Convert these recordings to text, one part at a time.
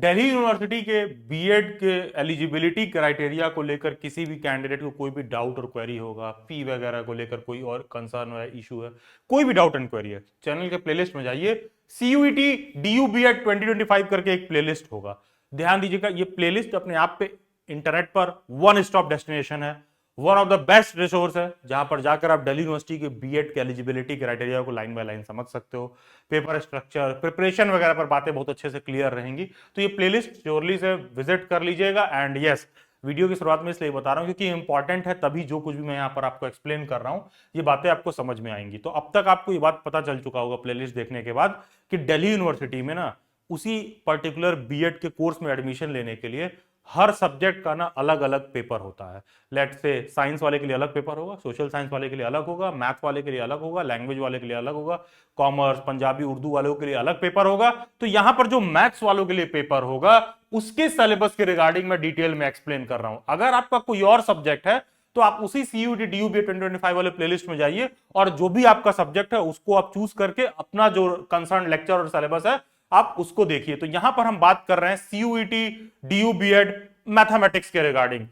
Delhi university के BEd के eligibility criteria को लेकर किसी भी कैंडिडेट को कोई भी डाउट और क्वेरी होगा, फी वगैरह को लेकर कोई और कंसर्न है, इशू है, कोई भी डाउट एंड क्वेरी है, चैनल के प्लेलिस्ट में जाइए। सीयूईटी डीयू बीएड 2025 करके एक प्लेलिस्ट होगा, ध्यान दीजिएगा। ये प्लेलिस्ट अपने आप पे इंटरनेट पर वन स्टॉप डेस्टिनेशन है, one of the best resource है, जहां पर जाकर आप दिल्ली यूनिवर्सिटी के बीएड के एलिजिबिलिटी क्राइटेरिया को लाइन बाय लाइन समझ सकते हो। पेपर स्ट्रक्चर, प्रिपरेशन वगैरह पर बातें बहुत अच्छे से क्लियर रहेंगी। तो ये प्लेलिस्ट श्योरली से विजिट कर लीजिएगा। एंड यस, वीडियो की शुरुआत में इसलिए बता रहा हूं क्योंकि इंपॉर्टेंट है, तभी जो कुछ भी मैं यहाँ पर आपको एक्सप्लेन कर रहा हूं ये बातें आपको समझ में आएंगी। तो अब तक आपको ये बात पता चल चुका होगा प्लेलिस्ट देखने के बाद कि दिल्ली यूनिवर्सिटी में ना उसी पर्टिकुलर बीएड के कोर्स में एडमिशन लेने के लिए हर सब्जेक्ट का ना अलग अलग पेपर होता है। लेट से साइंस वाले के लिए अलग पेपर होगा, सोशल साइंस वाले के लिए अलग होगा, मैथ वाले के लिए अलग होगा, लैंग्वेज वाले के लिए अलग होगा, कॉमर्स, पंजाबी, उर्दू वालों के लिए अलग पेपर होगा। तो यहां पर जो मैथ्स वालों के लिए पेपर होगा उसके सिलेबस के रिगार्डिंग मैं डिटेल में एक्सप्लेन कर रहा हूं। अगर आपका कोई और सब्जेक्ट है तो आप उसी सीयूईटी डीयूबी 2025 वाले प्लेलिस्ट में जाइए और जो भी आपका सब्जेक्ट है उसको आप चूज करके अपना जो कंसर्न लेक्चर और सिलेबस है आप उसको देखिए। तो यहां पर हम बात कर रहे हैं सीयूईटी डीयू बीएड मैथमेटिक्स के रिगार्डिंग,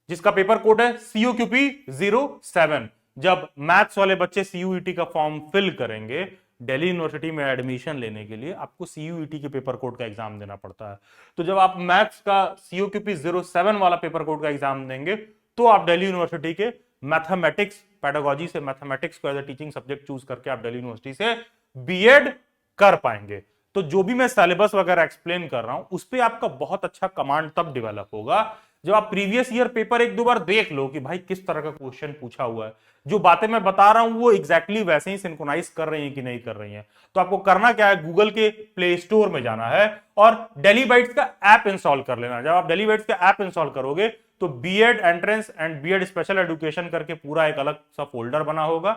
जिसका पेपर कोड है COQP 07। जब मैथ्स वाले बच्चे सीयूईटी का फॉर्म फिल करेंगे दिल्ली यूनिवर्सिटी में एडमिशन लेने के लिए, आपको सीयूईटी के पेपर कोड का एग्जाम देना पड़ता है। तो जब आप मैथ्स का COQP 07 वाला पेपर कोड का एग्जाम देंगे तो आप दिल्ली यूनिवर्सिटी के मैथमेटिक्स पेडागोजी से मैथमेटिक्स को as a teaching subject choose करके आप दिल्ली यूनिवर्सिटी से बीएड कर पाएंगे। तो जो भी मैं सिलेबस वगैरह एक्सप्लेन कर रहा हूं उस पर आपका बहुत अच्छा कमांड तब डेवलप होगा जब आप प्रीवियस ईयर पेपर एक दो बार देख लो कि भाई किस तरह का क्वेश्चन पूछा हुआ है, जो बातें मैं बता रहा हूं वो एग्जैक्टली वैसे ही सिंक्रोनाइज कर रही हैं कि नहीं कर रही हैं। तो आपको करना क्या है, गूगल के प्ले स्टोर में जाना है और दिल्ली बाइट्स का ऐप इंस्टॉल कर लेना। जब आप दिल्ली बाइट्स का ऐप इंस्टॉल करोगे तो BEd entrance and BEd special education करके पूरा एक अलग सा फोल्डर बना होगा।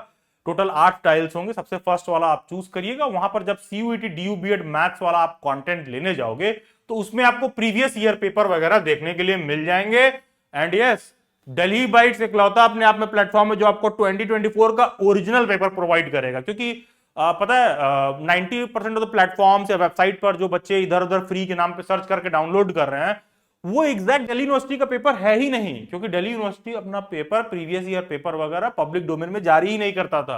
टोटल 8 टाइल्स होंगे, सबसे फर्स्ट वाला आप चूज करिएगा। वहां पर जब सीयूईटी डीयू बीएड मैथ्स वाला आप कंटेंट लेने जाओगे तो उसमें आपको प्रीवियस ईयर पेपर वगैरह देखने के लिए मिल जाएंगे। एंड यस, दिल्ली बाइट्स इकलौता अपने आप में प्लेटफॉर्म है जो आपको 2024 का ओरिजिनल पेपर प्रोवाइड करेगा। क्योंकि पता है 90% ऑफ द प्लेटफॉर्म्स या वेबसाइट पर जो बच्चे इधर उधर फ्री के नाम पे सर्च करके डाउनलोड कर रहे हैं वो एग्जैक्ट दिल्ली यूनिवर्सिटी का पेपर है ही नहीं, क्योंकि दिल्ली यूनिवर्सिटी अपना पेपर प्रीवियस ईयर पेपर वगैरह पब्लिक डोमेन में जारी ही नहीं करता था।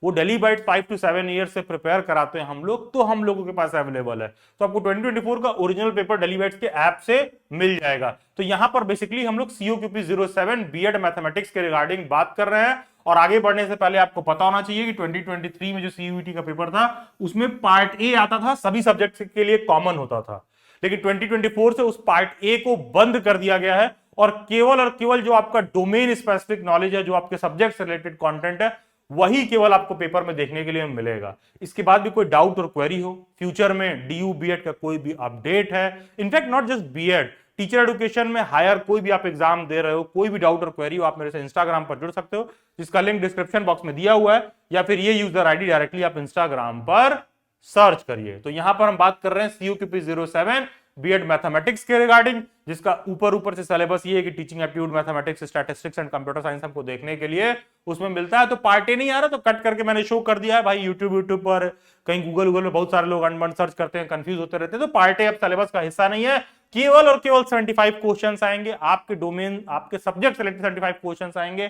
वो दिल्ली बाइट 5 to 7 ईयर से प्रिपेयर कराते हैं हम लोग, तो हम लोगों के पास अवेलेबल है। तो आपको 2024 का ओरिजिनल पेपर दिल्ली बाइट्स के ऐप से मिल जाएगा। तो यहां पर बेसिकली हम लोग COQP 07 बीएड मैथमेटिक्स के रिगार्डिंग बात कर रहे हैं। और आगे बढ़ने से पहले आपको पता होना चाहिए कि 2023 में जो सीयूईटी का पेपर था उसमें पार्ट ए आता था, सभी सब्जेक्ट के लिए कॉमन होता था। लेकिन 2024 से उस पार्ट ए को बंद कर दिया गया है और केवल जो आपका डोमेन स्पेसिफिक नॉलेज है, जो आपके सब्जेक्ट से रिलेटेड कंटेंट है, वही केवल आपको पेपर में देखने के लिए मिलेगा। इसके बाद भी कोई डाउट और क्वेरी हो, फ्यूचर में डीयू बीएड का कोई भी अपडेट है, in fact not just BEd, teacher education में हायर कोई भी आप एग्जाम दे रहे हो, कोई भी डाउट और क्वेरी हो, आप मेरे से इंस्टाग्राम पर जुड़ सकते हो, जिसका लिंक डिस्क्रिप्शन बॉक्स में दिया हुआ है, या फिर ये यूजर आईडी डायरेक्टली आप इंस्टाग्राम पर सर्च करिए। तो यहां पर हम बात कर रहे हैं COQP 07 बीएड मैथमेटिक्स के रिगार्डिंग, जिसका ऊपर से सिलेबस ये है कि teaching aptitude, mathematics, statistics and computer science हमको देखने के लिए उसमें मिलता है। तो पार्ट ए नहीं आ रहा तो कट करके मैंने शो कर दिया है भाई, यूट्यूब पर, कहीं गूगल में बहुत सारे लोग अनबन सर्च करते हैं, कंफ्यूज होते रहते हैं। तो पार्ट ए अब सिलेबस का हिस्सा नहीं है, केवल और केवल 75 क्वेश्चन आएंगे आपके डोमेन, आपके सब्जेक्ट से रिलेटेड 75 क्वेश्चन आएंगे,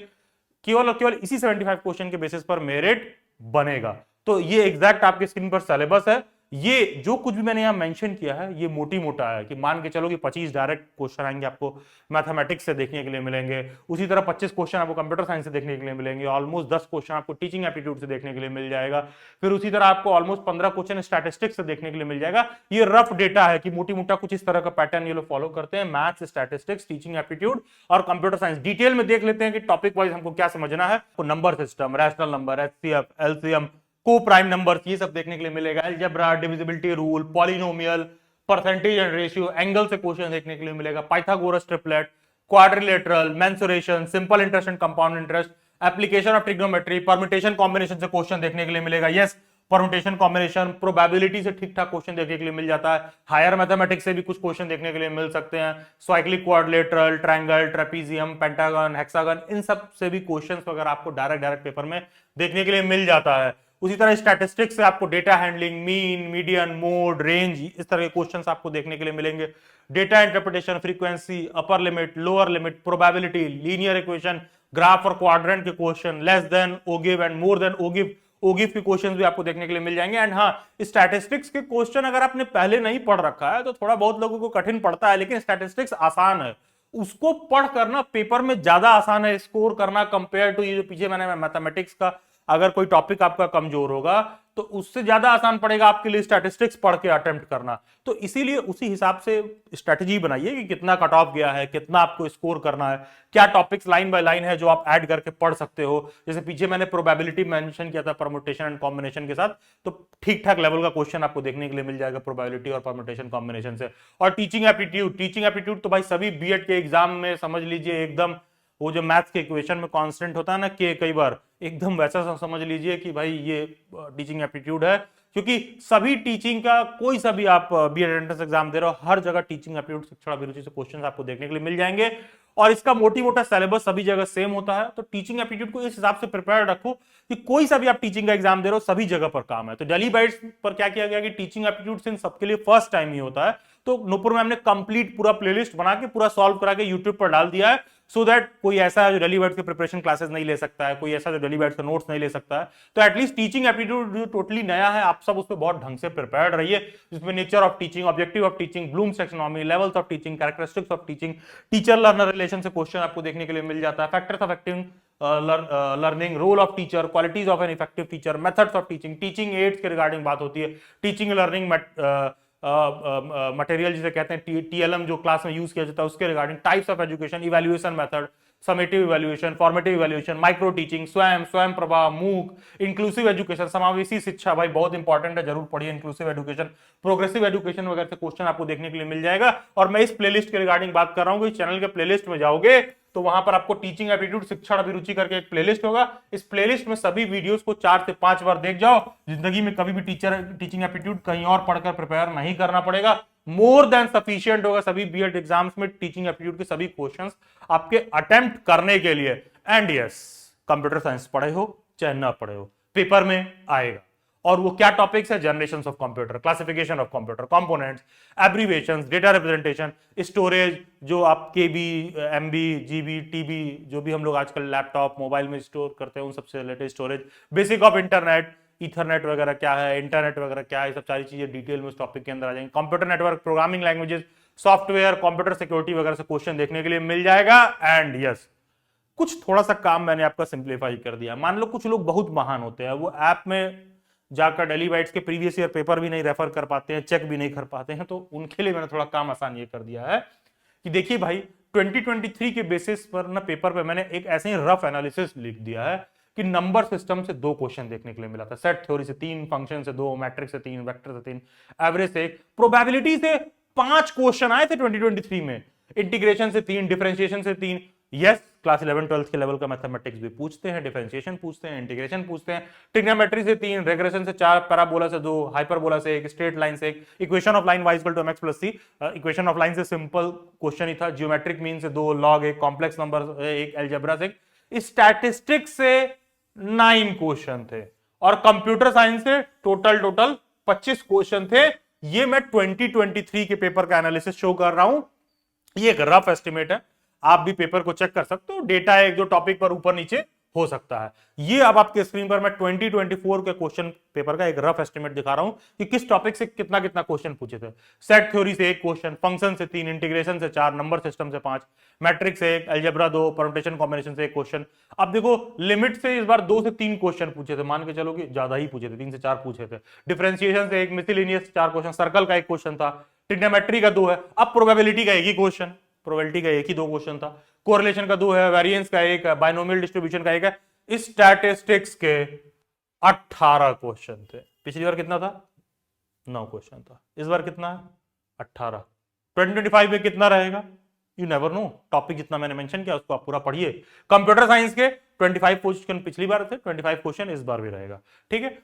केवल और केवल इसी 75 क्वेश्चन के बेसिस पर मेरिट बनेगा। तो ये एग्जैक्ट आपके स्क्रीन पर सिलेबस है। ये जो कुछ भी मैंने यहां मेंशन किया है ये मोटी मोटा है कि मान के चलो कि 25 डायरेक्ट क्वेश्चन आएंगे आपको मैथमेटिक्स से देखने के लिए मिलेंगे, उसी तरह 25 क्वेश्चन आपको कंप्यूटर साइंस से देखने के लिए मिलेंगे, ऑलमोस्ट 10 क्वेश्चन आपको टीचिंग एप्टीट्यूड से देखने के लिए मिल जाएगा, फिर उसी तरह आपको ऑलमोस्ट 15 क्वेश्चन स्टैटिस्टिक्स से देखने के लिए मिल जाएगा। ये रफ डेटा है कि मोटी मोटा कुछ इस तरह का पैटर्न ये लोग फॉलो करते हैं, मैथ्स, स्टैटिस्टिक्स, टीचिंग एप्टीट्यूड और कंप्यूटर साइंस। डिटेल में देख लेते हैं कि टॉपिक वाइज हमको क्या समझना है। Number system, rational number, HCF, LCM, को प्राइम नंबर्स, ये सब देखने के लिए मिलेगा। Algebra, divisibility rule, polynomial, percentage and ratio, angle से क्वेश्चन देखने के लिए मिलेगा, Pythagoras triplet, quadrilateral, mensuration, simple interest and compound interest, application of trigonometry, permutation combination से क्वेश्चन देखने के लिए मिलेगा। यस, परम्यूटेशन कॉम्बिनेशन, प्रोबेबिलिटी से ठीक ठाक क्वेश्चन देखने के लिए मिल जाता है। हायर मैथमेटिक्स से भी कुछ क्वेश्चन देखने के लिए मिल सकते हैं। Cyclic quadrilateral, triangle, trapezium, pentagon, hexagon, इन सब से भी क्वेश्चंस वगैरह आपको डायरेक्ट पेपर में देखने के लिए मिल जाता है। उसी तरह स्टैटिस्टिक्स से आपको data handling, mean, median, mode, range, इस तरह के क्वेश्चंस आपको देखने के लिए मिलेंगे। Data interpretation, frequency, upper limit, lower limit, probability, linear equation, graph और क्वाड्रेंट के question, less than, ogive and more than ogive, ogive के क्वेश्चंस भी आपको देखने के लिए मिल जाएंगे। एंड हाँ, स्टैटिस्टिक्स के क्वेश्चन अगर आपने पहले नहीं पढ़ रखा है तो थोड़ा बहुत लोगों को कठिन पड़ता है, लेकिन स्टैटिस्टिक्स आसान है, उसको पढ़ करना पेपर में ज्यादा आसान है स्कोर करना कंपेयर टू ये जो पीछे मैंने मैथमेटिक्स का, अगर कोई टॉपिक आपका कमजोर होगा तो उससे ज्यादा आसान पड़ेगा आपके लिए स्टैटिस्टिक्स पढ़ के अटेम्प्ट करना। तो इसीलिए उसी हिसाब से स्ट्रेटजी बनाइए कि कितना कट ऑफ गया है, कितना आपको स्कोर करना है, क्या टॉपिक्स लाइन बाय लाइन है जो आप ऐड करके पढ़ सकते हो। जैसे पीछे मैंने प्रोबेबिलिटी मेंशन किया था परम्यूटेशन एंड कॉम्बिनेशन के साथ, तो ठीक ठाक लेवल का क्वेश्चन आपको देखने के लिए मिल जाएगा प्रोबेबिलिटी और परम्यूटेशन कॉम्बिनेशन से। और टीचिंग एप्टीट्यूड, टीचिंग एप्टीट्यूड तो भाई सभी बीएड के एग्जाम में समझ लीजिए एकदम, वो जो मैथ्स के इक्वेशन में कांस्टेंट होता है ना के, कई बार एकदम वैसा समझ लीजिए कि भाई ये टीचिंग एप्टीट्यूड है, क्योंकि सभी टीचिंग का कोई सा भी आप बीएड एंट्रेंस एग्जाम दे रहे हो, हर जगह टीचिंग एप्टीट्यूड शिक्षण अभिरुचि से क्वेश्चंस आपको देखने के लिए मिल जाएंगे। और इसका मोटी मोटा सिलेबस सभी जगह सेम होता है, तो टीचिंग एप्टीट्यूड को इस हिसाब से प्रिपेयर रखो कि कोई सा भी आप टीचिंग का एग्जाम दे रहे हो सभी जगह पर काम है। तो डेली बाइट्स पर क्या किया गया कि टीचिंग एप्टीट्यूड सिंस सबके लिए फर्स्ट टाइम ही होता है, तो नुपुर मैम ने कंप्लीट पूरा प्लेलिस्ट बना के पूरा सॉल्व करा के यूट्यूब पर डाल दिया है, सो दैट कोई ऐसा है जो डेली बाइट्स के प्रिपरेशन क्लासेस नहीं ले सकता है, कोई ऐसा जो डेली बाइट्स का नोट्स नहीं ले सकता है, तो एटलीस्ट टीचिंग एप्टीट्यूड जो टोटली नया है आप सब उस पर बहुत ढंग से प्रिपेयर्ड रहिए, जिसमें nature of teaching, objective of teaching, Bloom's taxonomy, levels of teaching, characteristics of teaching, teacher learner relation से क्वेश्चन आपको देखने के लिए मिल जाता है, factors of active learning, role of teacher, qualities of an effective teacher, methods of teaching, teaching aids के regarding बात होती है, टीचिंग लर्निंग मटेरियल जिसे कहते हैं टीएलएम जो क्लास में यूज किया जाता है उसके regarding, types of education, evaluation method, summative evaluation, formative evaluation, micro teaching, स्वयं प्रभा, मूक, इंक्लूसिव एजुकेशन, समावेशी शिक्षा, भाई बहुत इंपॉर्टेंट है, जरूर पढ़िए इंक्लूसिव एजुकेशन, प्रोग्रेसिव एजुकेशन वगैरह से क्वेश्चन आपको देखने के लिए मिल जाएगा। और मैं इस प्लेलिस्ट के रिगार्डिंग बात कर रहा हूं कि चैनल के प्लेलिस्ट में जाओगे तो वहां पर आपको टीचिंग एप्टीट्यूड शिक्षण अभिरुचि करके एक प्लेलिस्ट होगा, इस प्लेलिस्ट में सभी वीडियोस को 4 से 5 बार देख जाओ, जिंदगी में कभी भी टीचिंग एप्टीट्यूड कहीं और पढ़कर प्रिपेयर नहीं करना पड़ेगा, मोर देन सफिशिएंट होगा सभी बीएड एग्जाम्स में टीचिंग एप्टीट्यूड के सभी क्वेश्चंस आपके अटेम्प्ट करने के लिए। एंड यस, कंप्यूटर साइंस पढ़े हो चाहे ना पढ़े हो, पेपर में आएगा। और वो क्या टॉपिक्स है? Generations of computer, classification of computer, components, abbreviations, data representation, storage जो आप केबी, एमबी, जीबी, टीबी जो भी हम लोग आजकल लैपटॉप मोबाइल में स्टोर करते हैं उन सबसे related storage, basic of internet, Ethernet वगैरह क्या है, इंटरनेट वगैरह क्या है, ये सब सारी चीजें डिटेल में उस टॉपिक के अंदर आ जाएंगे। Computer network, programming languages, software, computer security वगैरह से क्वेश्चन देखने के लिए मिल जाएगा। एंड यस, कुछ थोड़ा सा काम मैंने आपका सिंप्लीफाई कर दिया। मान लो कुछ लोग बहुत महान होते हैं, वो ऐप में जाकर डेली बाइट्स के प्रीवियस ईयर पेपर भी नहीं रेफर कर पाते हैं, चेक भी नहीं कर पाते हैं, तो उनके लिए मैंने थोड़ा काम आसान ये कर दिया है कि देखिए भाई 2023 के बेसिस पर ना पेपर पे मैंने एक ऐसे ही रफ एनालिसिस लिख दिया है कि नंबर सिस्टम से 2 क्वेश्चन देखने के लिए मिला था, सेट थ्योरी से 3, फंक्शन से 2, मैट्रिक्स से 3, वेक्टर से 3, एवरेज से 1, प्रोबेबिलिटी से 5 क्वेश्चन आए थे 2023 में, इंटीग्रेशन से 3, डिफरेंशिएशन से 3। यस, क्लास 11 12 के लेवल का मैथमेटिक्स भी पूछते हैं, डिफरेंशिएशन पूछते हैं, इंटीग्रेशन पूछते हैं, ट्रिग्नोमेट्री से 3, रेग्रेशन से 4, पैराबोला से 2, हाइपरबोला से 1, स्ट्रेट लाइन से 1, equation of line y equal to mx plus c, equation of line से सिंपल क्वेश्चन ही था, जियोमेट्रिक मीन से 2, लॉग 1, कॉम्प्लेक्स नंबर 1, अलजेब्रा से 1, स्टैटिस्टिक्स से 9 क्वेश्चन थे, और कंप्यूटर साइंस से टोटल 25 क्वेश्चन थे। ये मैं 2023 के पेपर का एनालिसिस शो कर रहा हूं, ये एक रफ एस्टिमेट है, आप भी पेपर को चेक कर सकते हो, डेटा है एक दो टॉपिक पर ऊपर नीचे हो सकता है। ये अब आपके स्क्रीन पर मैं 2024 के क्वेश्चन पेपर का एक रफ एस्टिमेट दिखा रहा हूं कि किस टॉपिक से कितना कितना क्वेश्चन पूछे थे। सेट थ्योरी से 1 क्वेश्चन, फंक्शन से 3, इंटीग्रेशन से 4, नंबर सिस्टम से 5, मैट्रिक्स से 1, अलजेब्रा 2, परम्यूटेशन कॉम्बिनेशन से 1 क्वेश्चन। अब देखो लिमिट से इस बार 2 से 3 क्वेश्चन पूछे थे, मान के चलो कि ज्यादा ही पूछे थे, 3 से 4 पूछे थे। डिफरेंशिएशन से 1, मिसलिनियस से 4 क्वेश्चन, सर्कल का 1 क्वेश्चन था, ट्रिग्नोमेट्री का 2 है, अब प्रोबेबिलिटी का 1 ही क्वेश्चन, प्रोबेबिलिटी का 1 ही 2 क्वेश्चन था, कोरिलेशन का 2 है, वेरिएंस का 1 है, बायनोमियल डिस्ट्रीब्यूशन का 1 है, स्टैटिस्टिक्स के 18 क्वेश्चन थे। पिछली बार कितना था? 9 क्वेश्चन था, इस बार कितना है? 18। 2025 में कितना रहेगा? यू नेवर नो, टॉपिक जितना मैंने मेंशन किया उसको आप पूरा पढ़िए। कंप्यूटर साइंस के 25 क्वेश्चन पिछली बार थे, 25 क्वेश्चन इस बार भी रहेगा, ठीक है।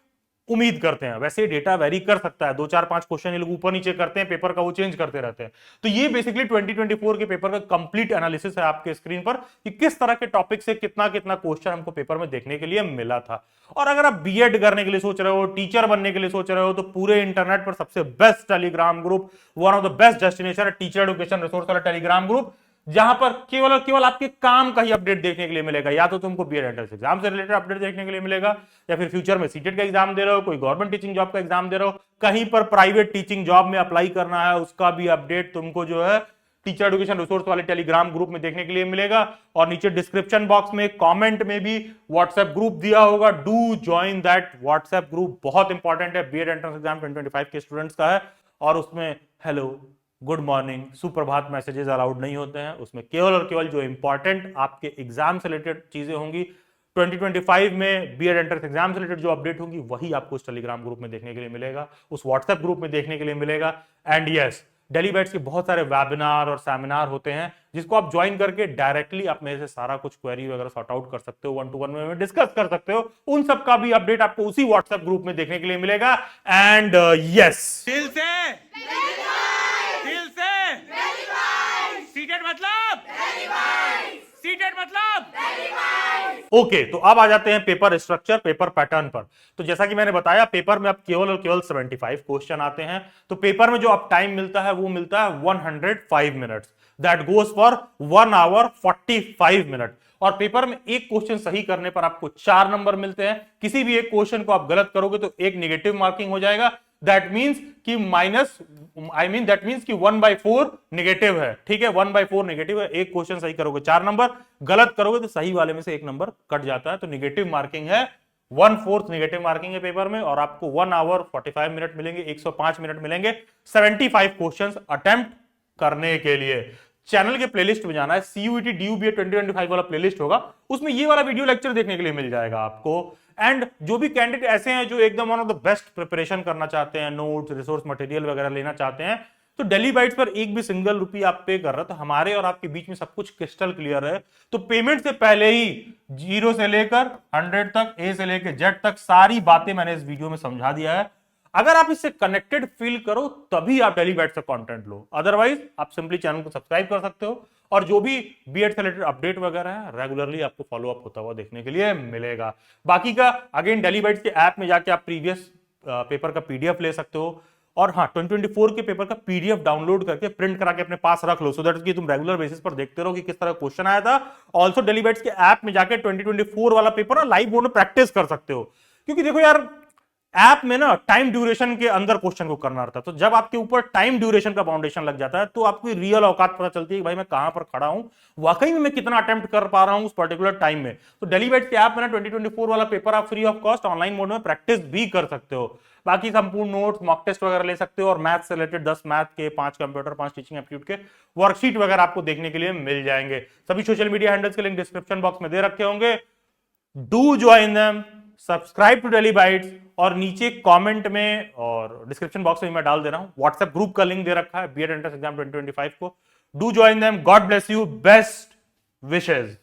उम्मीद करते हैं। वैसे डेटा वेरी कर सकता है, 2 4 5 क्वेश्चन ये लोग ऊपर नीचे करते हैं, पेपर का वो चेंज करते रहते हैं। तो ये बेसिकली 2024 के पेपर का कंप्लीट एनालिसिस है आपके स्क्रीन पर कि किस तरह के टॉपिक से कितना कितना क्वेश्चन हमको पेपर में देखने के लिए मिला था। और अगर आप बीएड करने के लिए सोच रहे हो, टीचर बनने के लिए सोच रहे हो, तो पूरे इंटरनेट पर सबसे best Telegram group, one of the best destination है टीचर एजुकेशन रिसोर्स वाला टेलीग्राम ग्रुप, जहां पर केवल और केवल आपके काम का ही अपडेट देखने के लिए मिलेगा। या तो तुमको बीएड एंट्रेंस एग्जाम से रिलेटेड अपडेट देखने के लिए मिलेगा, या फिर फ्यूचर में सीटेट का एग्जाम दे रहे हो, कोई गवर्नमेंट टीचिंग जॉब का एग्जाम दे रहे हो, कहीं पर प्राइवेट टीचिंग जॉब में अप्लाई करना है, उसका भी अपडेट तुमको जो है टीचर एजुकेशन रिसोर्स वाले टेलीग्राम ग्रुप में देखने के लिए मिलेगा। और नीचे डिस्क्रिप्शन बॉक्स में कमेंट में भी व्हाट्सएप ग्रुप दिया होगा, do join that WhatsApp group, बहुत इंपॉर्टेंट है, बीएड एंट्रेंस एग्जाम 2025 के स्टूडेंट्स का है। और उसमें हेलो, गुड मॉर्निंग, सुप्रभात मैसेजेस अलाउड नहीं होते हैं, उसमें केवल और केवल जो इंपॉर्टेंट आपके एग्जाम से रिलेटेड चीजें होंगी, 2025 में बीएड एंट्रेंस एग्जाम से रिलेटेड जो अपडेट होंगी, वही आपको उस टेलीग्राम ग्रुप में देखने के लिए मिलेगा, उस व्हाट्सएप ग्रुप में देखने के लिए मिलेगा। एंड यस, डेली बैट्स के बहुत सारे वेबिनार और सेमिनार होते हैं, जिसको आप ज्वाइन करके डायरेक्टली आप मेरे से सारा कुछ क्वेरी वगैरह सॉर्ट आउट कर सकते हो, 1 to 1 में डिस्कस कर सकते हो। उन सब का भी अपडेट आपको उसी व्हाट्सएप ग्रुप में देखने के लिए मिलेगा। एंड यस, दिल से सीटेड मतलब सीटेड मतलब ओके, तो अब आ जाते हैं पेपर स्ट्रक्चर, पेपर पैटर्न पर। तो जैसा कि मैंने बताया, पेपर में अब केवल और केवल 75 क्वेश्चन आते हैं। तो पेपर में जो अब टाइम मिलता है वो मिलता है 105 minutes, that goes for 1 hour 45 minute. और पेपर में एक क्वेश्चन सही करने पर आपको 4 नंबर मिलते हैं। किसी भी एक क्वेश्चन को आप गलत करोगे तो एक नेगेटिव मार्किंग हो जाएगा। दैट मीन्स कि दैट मीन्स कि 1/4 नेगेटिव है, ठीक है, 1/4 नेगेटिव है। एक क्वेश्चन सही करोगे 4 नंबर, गलत करोगे तो सही वाले में से 1 नंबर कट जाता है। तो नेगेटिव मार्किंग है, 1/4 नेगेटिव मार्किंग है पेपर में। और आपको 1 hour 45 मिनट मिलेंगे, 105 मिनट मिलेंगे 75 क्वेश्चन अटेम्प्ट करने के लिए। चैनल के प्लेलिस्ट में जाना है, CUET DUBA 2025 वाला प्लेलिस्ट होगा, उसमें ये वाला वीडियो लेक्चर देखने के लिए मिल जाएगा आपको। एंड जो भी कैंडिडेट ऐसे हैं जो एकदम one of the best preparation करना चाहते हैं, नोट्स, रिसोर्स मटेरियल वगैरह लेना चाहते हैं, तो डेली बाइट्स पर एक भी सिंगल रुपी आप पे कर रहे हो तो हमारे और आपके बीच में सब कुछ क्रिस्टल क्लियर है। तो पेमेंट से पहले ही 0 से लेकर 100 तक, A से लेकर Z तक सारी बातें मैंने इस वीडियो में समझा दिया है। अगर आप इससे कनेक्टेड फील करो तभी आप डेली बैट से कंटेंट लो, अदरवाइज आप सिंपली चैनल को सब्सक्राइब कर सकते हो और जो भी बीएड से रिलेटेड अपडेट वगैरह है रेगुलरली आपको फॉलो अप होता हुआ देखने के लिए मिलेगा। बाकी का अगेन डेली बैट्स के ऐप में जाके आप प्रीवियस पेपर का पीडीएफ ले सकते हो। और हाँ, 2024 के पेपर का पीडीएफ डाउनलोड करके प्रिंट करा के अपने पास रख लो, सो दैट कि तुम रेगुलर बेसिस पर देखते रहो कि किस तरह क्वेश्चन आया था। ऑल्सो डेली बैट्स के ऐप में जाके 2024 वाला पेपर ना लाइव मोड में प्रैक्टिस कर सकते हो, क्योंकि देखो यार, ऐप में ना टाइम ड्यूरेशन के अंदर क्वेश्चन को करना रहता है। तो जब आपके ऊपर टाइम ड्यूरेशन का फाउंडेशन लग जाता है तो आपकी रियल औकात पता चलती है कि भाई मैं कहां पर खड़ा हूं, वाकई में मैं कितना अटेम्प्ट कर पा रहा हूं उस पर्टिकुलर टाइम में। तो डेली बैट्स के ऐप में ना 2024 वाला पेपर आप free of cost online mode में प्रैक्टिस भी कर सकते हो। बाकी संपूर्ण नोट्स, मॉक टेस्ट वगैरह ले सकते हो और मैथ से रिलेटेड 10 मैथ के, 5 कंप्यूटर, 5 टीचिंग एप्टीट्यूड के वर्कशीट वगैरह आपको देखने के लिए मिल जाएंगे। सभी सोशल मीडिया हैंडल्स के लिंक डिस्क्रिप्शन बॉक्स में दे रखे होंगे, do join them, subscribe to daily bytes. और नीचे कमेंट में और डिस्क्रिप्शन बॉक्स में मैं डाल दे रहा हूं, व्हाट्सएप ग्रुप का लिंक दे रखा है बीएड एंट्रेंस एग्जाम 2025 को। Do join them, God bless you, best wishes.